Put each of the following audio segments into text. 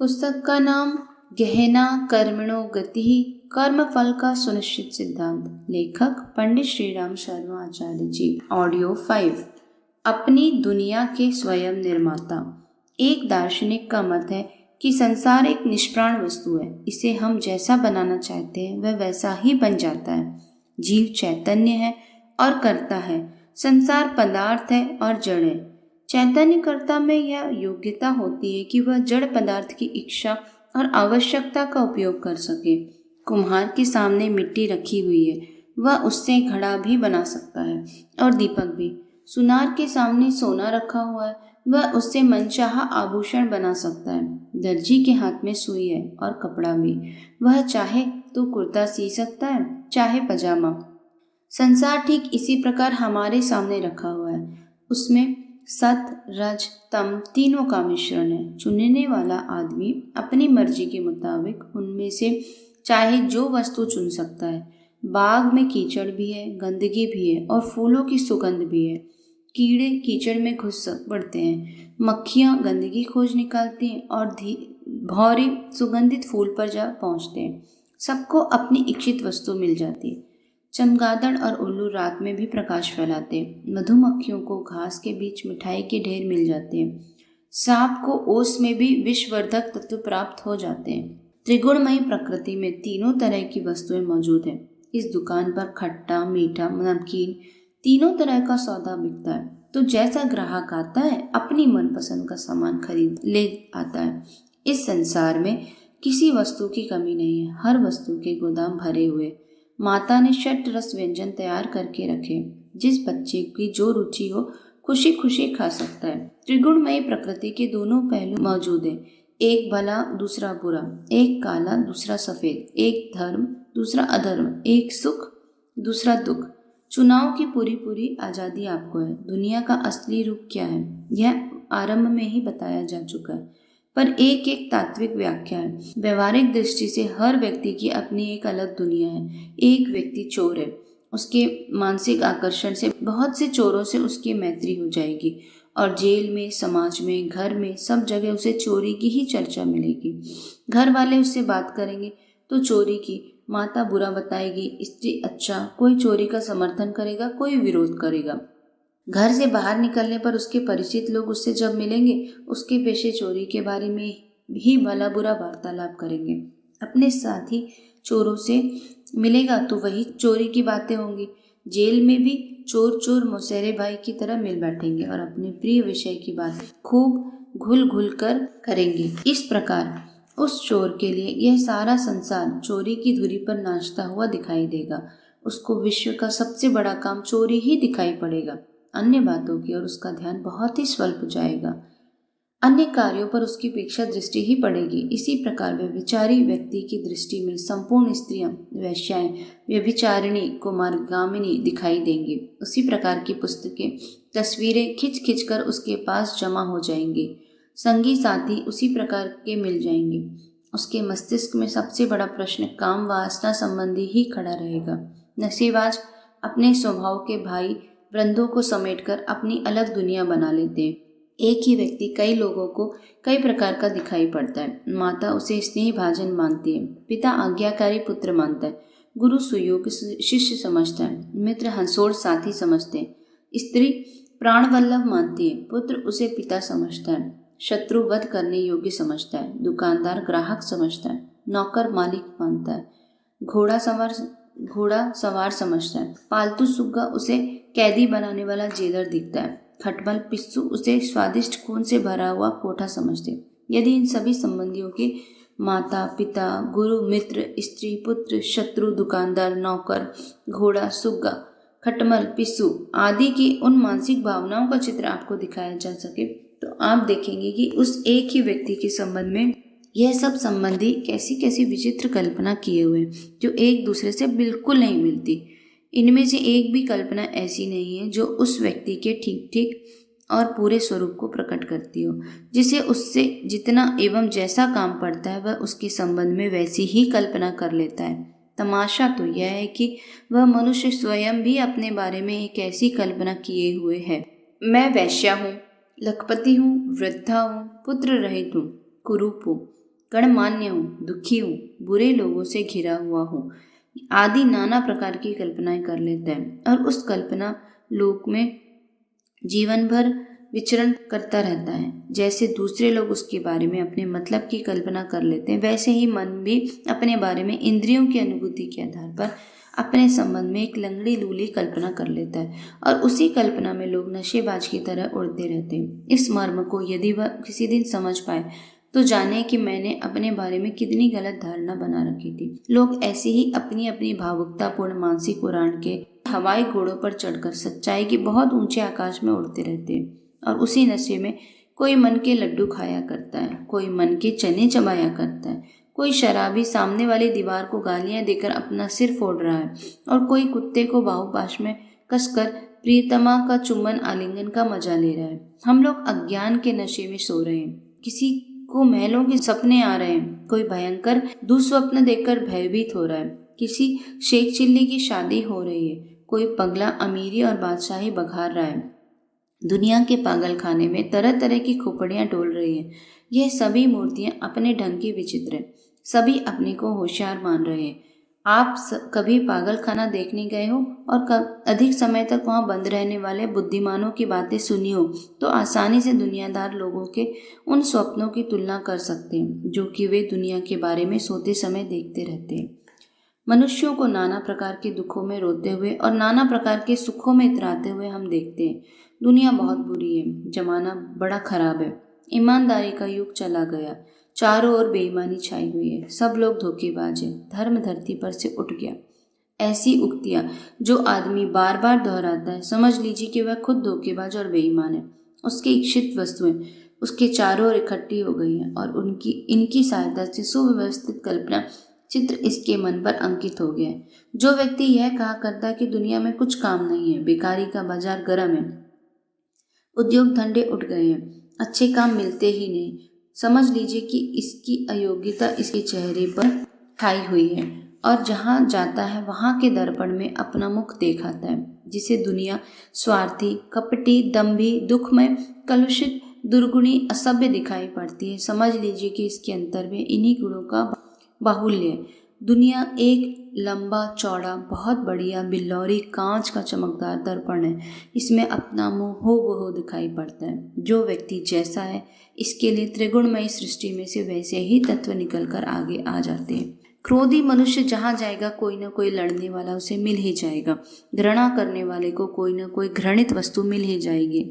पुस्तक का नाम गहना कर्मणो गति, कर्मफल का सुनिश्चित सिद्धांत। लेखक पंडित श्रीराम शर्मा आचार्य जी। ऑडियो 5। अपनी दुनिया के स्वयं निर्माता। एक दार्शनिक का मत है कि संसार एक निष्प्राण वस्तु है। इसे हम जैसा बनाना चाहते हैं वह वैसा ही बन जाता है। जीव चैतन्य है और कर्ता है। संसार पदार्थ है और जड़ है। चैतन्यकर्ता में यह योग्यता होती है कि वह जड़ पदार्थ की इच्छा और आवश्यकता का उपयोग कर सके। कुम्हार के सामने मिट्टी रखी हुई है, वह उससे घड़ा भी बना सकता है और दीपक भी। सुनार के सामने सोना रखा हुआ है, वह उससे मनचाहा आभूषण बना सकता है। दर्जी के हाथ में सुई है और कपड़ा भी, वह चाहे तो कुर्ता सी सकता है, चाहे पजामा। संसार ठीक इसी प्रकार हमारे सामने रखा हुआ है। उसमें सत रज तम तीनों का मिश्रण है। चुनने वाला आदमी अपनी मर्जी के मुताबिक उनमें से चाहे जो वस्तु चुन सकता है। बाग में कीचड़ भी है, गंदगी भी है और फूलों की सुगंध भी है। कीड़े कीचड़ में घुस पड़ते हैं, मक्खियाँ गंदगी खोज निकालती हैं और भौरे सुगंधित फूल पर जा पहुँचते हैं। सबको अपनी इच्छित वस्तु मिल जाती है। चमगादड़ और उल्लू रात में भी प्रकाश फैलाते हैं। मधुमक्खियों को घास के बीच मिठाई के ढेर मिल जाते हैं। सांप को ओस में भी विषवर्धक तत्व प्राप्त हो जाते हैं। त्रिगुणमयी प्रकृति में तीनों तरह की वस्तुएं मौजूद हैं। इस दुकान पर खट्टा मीठा नमकीन तीनों तरह का सौदा बिकता है। तो जैसा ग्राहक आता है अपनी मनपसंद का सामान खरीद ले आता है। इस संसार में किसी वस्तु की कमी नहीं है। हर वस्तु के गोदाम भरे हुए। माता ने षट रस व्यंजन तैयार करके रखे। जिस बच्चे की जो रुचि हो खुशी खुशी खा सकता है। त्रिगुणमयी प्रकृति के दोनों पहलू मौजूद हैं। एक भला दूसरा बुरा, एक काला दूसरा सफेद, एक धर्म दूसरा अधर्म, एक सुख दूसरा दुख। चुनाव की पूरी आजादी आपको है। दुनिया का असली रूप क्या है यह आरंभ में ही बताया जा चुका है, पर एक एक तात्विक व्याख्या है। व्यवहारिक दृष्टि से हर व्यक्ति की अपनी एक अलग दुनिया है। एक व्यक्ति चोर है, उसके मानसिक आकर्षण से बहुत से चोरों से उसकी मैत्री हो जाएगी और जेल में, समाज में, घर में, सब जगह उसे चोरी की ही चर्चा मिलेगी। घर वाले उससे बात करेंगे तो चोरी की, माता बुरा बताएगी, स्त्री अच्छा। कोई चोरी का समर्थन करेगा, कोई विरोध करेगा। घर से बाहर निकलने पर उसके परिचित लोग उससे जब मिलेंगे उसके पेशे चोरी के बारे में ही भला बुरा वार्तालाप करेंगे। अपने साथी चोरों से मिलेगा तो वही चोरी की बातें होंगी। जेल में भी चोर चोर मौसेरे भाई की तरह मिल बैठेंगे और अपने प्रिय विषय की बात खूब घुल घुल कर करेंगे। इस प्रकार उस चोर के लिए यह सारा संसार चोरी की धुरी पर नाचता हुआ दिखाई देगा। उसको विश्व का सबसे बड़ा काम चोरी ही दिखाई पड़ेगा। अन्य बातों की ओर उसका ध्यान बहुत ही स्वल्प जाएगा। अन्य कार्यों पर उसकी तीक्ष्ण दृष्टि ही पड़ेगी। इसी प्रकार व्यभिचारी व्यक्ति की दृष्टि में संपूर्ण स्त्रियां वैश्याएं, व्यभिचारिणी, कुमारगामिनी दिखाई देंगी। उसी प्रकार की पुस्तकें, तस्वीरें खिंच खिंच कर उसके पास जमा हो जाएंगी। संगी साथी उसी प्रकार के मिल जाएंगे। उसके मस्तिष्क में सबसे बड़ा प्रश्न काम वासना संबंधी ही खड़ा रहेगा। नशेबाज अपने स्वभाव के भाई वृंदों को समेटकर अपनी अलग दुनिया बना लेते हैं। एक ही व्यक्ति कई लोगों को कई प्रकार का दिखाई पड़ता है। माता उसे स्नेह भाजन मानती है, पिता आज्ञाकारी पुत्र मानता है, गुरु सुयोग्य शिष्य समझता है, मित्र हंसोड़ साथी समझते हैं, स्त्री प्राणवल्लभ मानती है, पुत्र उसे पिता समझता है, शत्रु वध करने योग्य समझता है, दुकानदार ग्राहक समझता है, नौकर मालिक मानता है, घोड़ा सवार समझता है, पालतू सुग्गा उसे कैदी बनाने वाला जेलर दिखता है, खटमल पिस्सू उसे स्वादिष्ट खून से भरा हुआ कोठा समझते। यदि इन सभी संबंधियों के माता पिता गुरु मित्र स्त्री पुत्र शत्रु दुकानदार नौकर घोड़ा सुग्गा खटमल पिस्सू आदि की उन मानसिक भावनाओं का चित्र आपको दिखाया जा सके तो आप देखेंगे कि उस एक ही व्यक्ति के संबंध में यह सब संबंधी कैसी कैसी विचित्र कल्पना किए हुए जो एक दूसरे से बिल्कुल नहीं मिलती। इनमें से एक भी कल्पना ऐसी नहीं है जो उस व्यक्ति के ठीक ठीक और पूरे स्वरूप को प्रकट करती हो। जिसे उससे जितना एवं जैसा काम पड़ता है वह उसके संबंध में वैसी ही कल्पना कर लेता है। तमाशा तो यह है कि वह मनुष्य स्वयं भी अपने बारे में एक ऐसी कल्पना किए हुए है। मैं वैश्या हूँ, लखपति हूँ, वृद्धा हूँ, पुत्र रहित हूँ, कुरूप हूँ, गणमान्य हूँ, दुखी हूँ, बुरे लोगों से घिरा हुआ हूँ आदि नाना प्रकार की कल्पनाएं कर लेता है और उस कल्पना लोक में जीवन भर विचरण करता रहता है। जैसे दूसरे लोग उसके बारे में अपने मतलब की कल्पना कर लेते हैं, वैसे ही मन भी अपने बारे में इंद्रियों की अनुभूति के आधार पर अपने संबंध में एक लंगड़ी लूली कल्पना कर लेता है और उसी कल्पना में लोग नशेबाज की तरह उड़ते रहते हैं। इस मर्म को यदि वह किसी दिन समझ पाए तो जाने कि मैंने अपने बारे में कितनी गलत धारणा बना रखी थी। लोग ऐसे ही अपनी अपनी भावुकतापूर्ण मानसिक उड़ान के हवाई घोड़ों पर चढ़कर सच्चाई के बहुत ऊंचे आकाश में उड़ते रहते हैं और उसी नशे में कोई मन के लड्डू खाया करता है, कोई मन के चने चबाया करता है, कोई शराबी सामने वाली दीवार को गालियां देकर अपना सिर फोड़ रहा है और कोई कुत्ते को बाहुपाश में कसकर प्रियतमा का चुम्बन आलिंगन का मजा ले रहा है। हम लोग अज्ञान के नशे में सो रहे हैं, किसी को महलों के सपने आ रहे हैं, कोई भयंकर दुस्वप्न देखकर भयभीत हो रहा है, किसी शेख चिल्ली की शादी हो रही है, कोई पगला अमीरी और बादशाही बघार रहा है। दुनिया के पागल खाने में तरह तरह की खोपड़ियां डोल रही हैं। यह सभी मूर्तियां अपने ढंग की विचित्र हैं, सभी अपने को होशियार मान रहे हैं। आप कभी पागल खाना देखने गए हो और अधिक समय तक वहां बंद रहने वाले बुद्धिमानों की बातें सुनी हो तो आसानी से दुनियादार लोगों के उन स्वप्नों की तुलना कर सकते हैं जो कि वे दुनिया के बारे में सोते समय देखते रहते हैं। मनुष्यों को नाना प्रकार के दुखों में रोते हुए और नाना प्रकार के सुखों में इतराते हुए हम देखते हैं। दुनिया बहुत बुरी है, जमाना बड़ा खराब है, ईमानदारी का युग चला गया, चारों ओर बेईमानी छाई हुई है, सब लोग धोखेबाज हैं, धर्म धरती पर से उठ गया। ऐसी उक्तियां जो आदमी बार बार दोहराता है, समझ लीजिए कि वह खुद धोखेबाज और बेईमान है। उसकी इच्छित वस्तुएं उसके चारों ओर इकट्ठी हो गई हैं और इनकी सहायता से सुव्यवस्थित कल्पना चित्र इसके मन पर अंकित हो गया है। जो व्यक्ति यह कहा करता है कि दुनिया में कुछ काम नहीं है, बेकारी का बाजार गर्म है, उद्योग धंधे उठ गए हैं, अच्छे काम मिलते ही नहीं, समझ लीजिए कि इसकी अयोग्यता इसके चेहरे पर छाई हुई है और जहाँ जाता है वहाँ के दर्पण में अपना मुख दिखाता है, जिसे दुनिया स्वार्थी, कपटी, दंभी, दुखमय, कलुषित, दुर्गुणी, असभ्य दिखाई पड़ती है। समझ लीजिए कि इसके अंतर में इन्हीं गुणों का बाहुल्य। दुनिया एक लंबा चौड़ा बहुत बढ़िया बिल्लौरी कांच का चमकदार दर्पण है, इसमें अपना मुंह हो दिखाई पड़ता है। जो व्यक्ति जैसा है इसके लिए त्रिगुणमयी सृष्टि में से वैसे ही तत्व निकलकर आगे आ जाते हैं। क्रोधी मनुष्य जहाँ जाएगा कोई न कोई लड़ने वाला उसे मिल ही जाएगा, घृणा करने वाले को कोई न कोई घृणित वस्तु मिल ही जाएगी।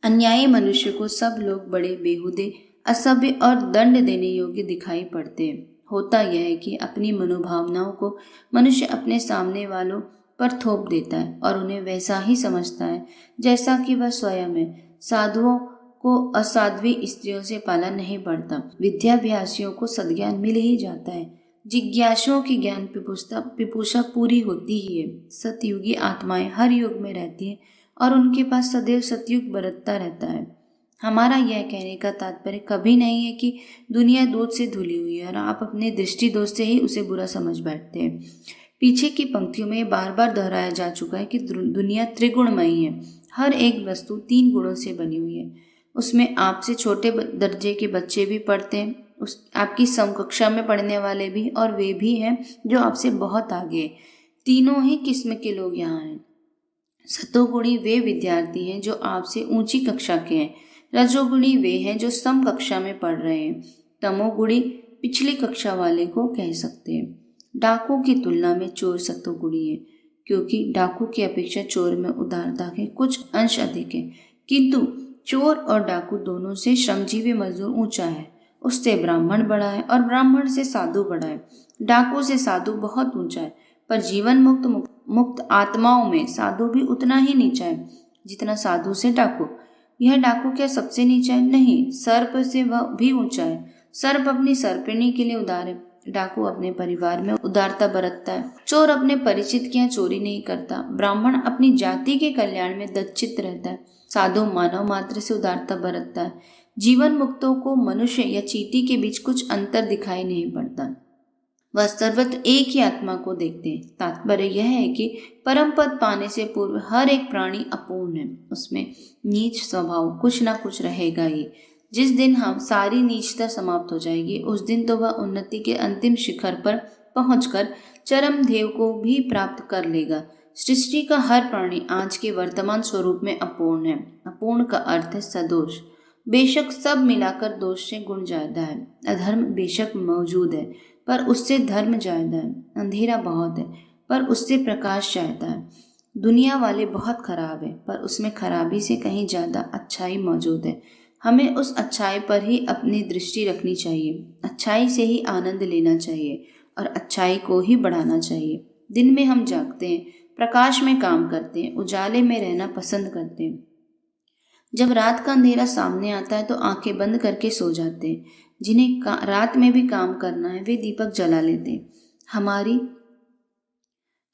अन्यायी मनुष्य को सब लोग बड़े बेहुदे, असभ्य और दंड देने योग्य दिखाई पड़ते हैं। होता यह है कि अपनी मनोभावनाओं को मनुष्य अपने सामने वालों पर थोप देता है और उन्हें वैसा ही समझता है जैसा कि वह स्वयं है। साधुओं को असाध्वी स्त्रियों से पाला नहीं पड़ता, विद्याभ्यासियों को सद्ज्ञान मिल ही जाता है, जिज्ञासुओं की ज्ञान पिपूषा पूरी होती ही है। सतयुगी आत्माएं हर युग में रहती हैं और उनके पास सदैव सतयुग बरतता रहता है। हमारा यह कहने का तात्पर्य कभी नहीं है कि दुनिया दूध से धुली हुई है और आप अपने दृष्टि दोष से ही उसे बुरा समझ बैठते हैं। पीछे की पंक्तियों में बार बार दोहराया जा चुका है कि दुनिया त्रिगुणमयी है, हर एक वस्तु 3 गुणों से बनी हुई है। उसमें आपसे छोटे दर्जे के बच्चे भी पढ़ते हैं, आपकी समकक्षा में पढ़ने वाले भी, और वे भी हैं जो आपसे बहुत आगे। तीनों ही किस्म के लोग यहाँ हैं। सतोगुणी वे विद्यार्थी हैं जो आपसे ऊंची कक्षा के हैं, रजोगुणी वे हैं जो सम कक्षा में पढ़ रहे हैं, तमोगुणी पिछली कक्षा वाले को कह सकते हैं। डाकू की तुलना में चोर सतोगुणी है, क्योंकि डाकू की अपेक्षा चोर में उदारता के कुछ अंश अधिक है, किंतु चोर और डाकू दोनों से श्रमजीवी मजदूर ऊंचा है। उससे ब्राह्मण बड़ा है और ब्राह्मण से साधु बड़ा है। डाकू से साधु बहुत ऊंचा है, पर जीवन मुक्त आत्माओं में साधु भी उतना ही नीचा है जितना साधु से डाकू। यह डाकू क्या सबसे नीचा है? नहीं, सर्प से वह भी ऊंचा है। सर्प अपनी सर्पिणी के लिए उदार है, डाकू अपने परिवार में उदारता बरतता है। चोर अपने परिचित की चोरी नहीं करता, ब्राह्मण अपनी जाति के कल्याण में दच्चित रहता है, साधु मानव मात्र से उदारता बरतता है। जीवन मुक्तों को मनुष्य या चींटी के बीच कुछ अंतर दिखाई नहीं पड़ता, वह सर्वत्र एक ही आत्मा को देखते हैं। तात्पर्य यह है कि परम पद पाने से पूर्व हर एक प्राणी अपूर्ण है, उसमें नीच स्वभाव कुछ न कुछ रहेगा ही। जिस दिन हम सारी नीचता समाप्त हो जाएगी, उस दिन तो वह उन्नति के अंतिम शिखर पर पहुंचकर चरम ध्येय को भी प्राप्त कर लेगा। सृष्टि का हर प्राणी आज के वर्तमान स्वरूप में अपूर्ण है। अपूर्ण का अर्थ है सदोष। बेशक सब मिलाकर दोष से गुण ज्यादा है। अधर्म बेशक मौजूद है, पर उससे धर्म ज्यादा है। अंधेरा बहुत है, पर उससे प्रकाश ज्यादा है। दुनिया वाले बहुत खराब है, पर उसमें खराबी से कहीं ज्यादा अच्छाई मौजूद है। हमें उस अच्छाई पर ही अपनी दृष्टि रखनी चाहिए। अच्छाई से ही आनंद लेना चाहिए और अच्छाई को ही बढ़ाना चाहिए। दिन में हम जागते हैं, प्रकाश में काम करते हैं, उजाले में रहना पसंद करते हैं। जब रात का अंधेरा सामने आता है तो आंखें बंद करके सो जाते हैं। जिन्हें रात में भी काम करना है वे दीपक जला लेते हैं। हमारी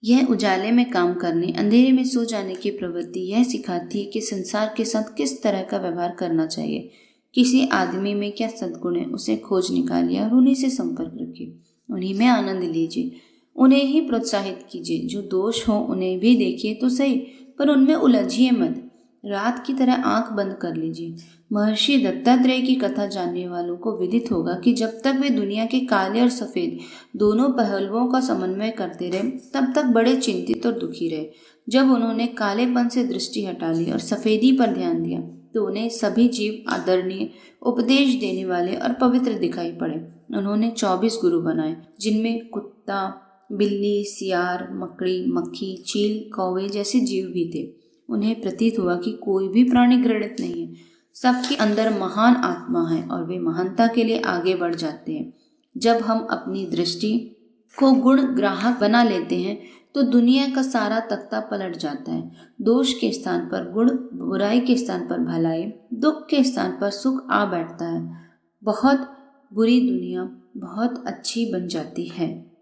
यह उजाले में काम करने, अंधेरे में सो जाने की प्रवृत्ति यह सिखाती है कि संसार के साथ किस तरह का व्यवहार करना चाहिए। किसी आदमी में क्या सद्गुण है, उसे खोज निकालिए और उन्हीं से संपर्क रखिए। उन्हीं में आनंद लीजिए, उन्हें ही प्रोत्साहित कीजिए। जो दोष हो उन्हें भी देखिए तो सही, पर उनमें उलझिए मत। रात की तरह आंख बंद कर लीजिए। महर्षि दत्तात्रेय की कथा जानने वालों को विदित होगा कि जब तक वे दुनिया के काले और सफेद दोनों पहलुओं का समन्वय करते रहे, तब तक बड़े चिंतित और दुखी रहे। जब उन्होंने कालेपन से दृष्टि हटा ली और सफेदी पर ध्यान दिया, तो उन्हें सभी जीव आदरणीय, उपदेश देने वाले और पवित्र दिखाई पड़े। उन्होंने 24 गुरु बनाए, जिनमें कुत्ता, बिल्ली, सियार, मकड़ी, मक्खी, चील, कौवे जैसे जीव भी थे। उन्हें प्रतीत हुआ कि कोई भी प्राणी घृणित नहीं है। सबके अंदर महान आत्मा है और वे महानता के लिए आगे बढ़ जाते हैं। जब हम अपनी दृष्टि को गुण ग्राहक बना लेते हैं तो दुनिया का सारा तख्ता पलट जाता है। दोष के स्थान पर गुण, बुराई के स्थान पर भलाई, दुख के स्थान पर सुख आ बैठता है। बहुत बुरी दुनिया बहुत अच्छी बन जाती है।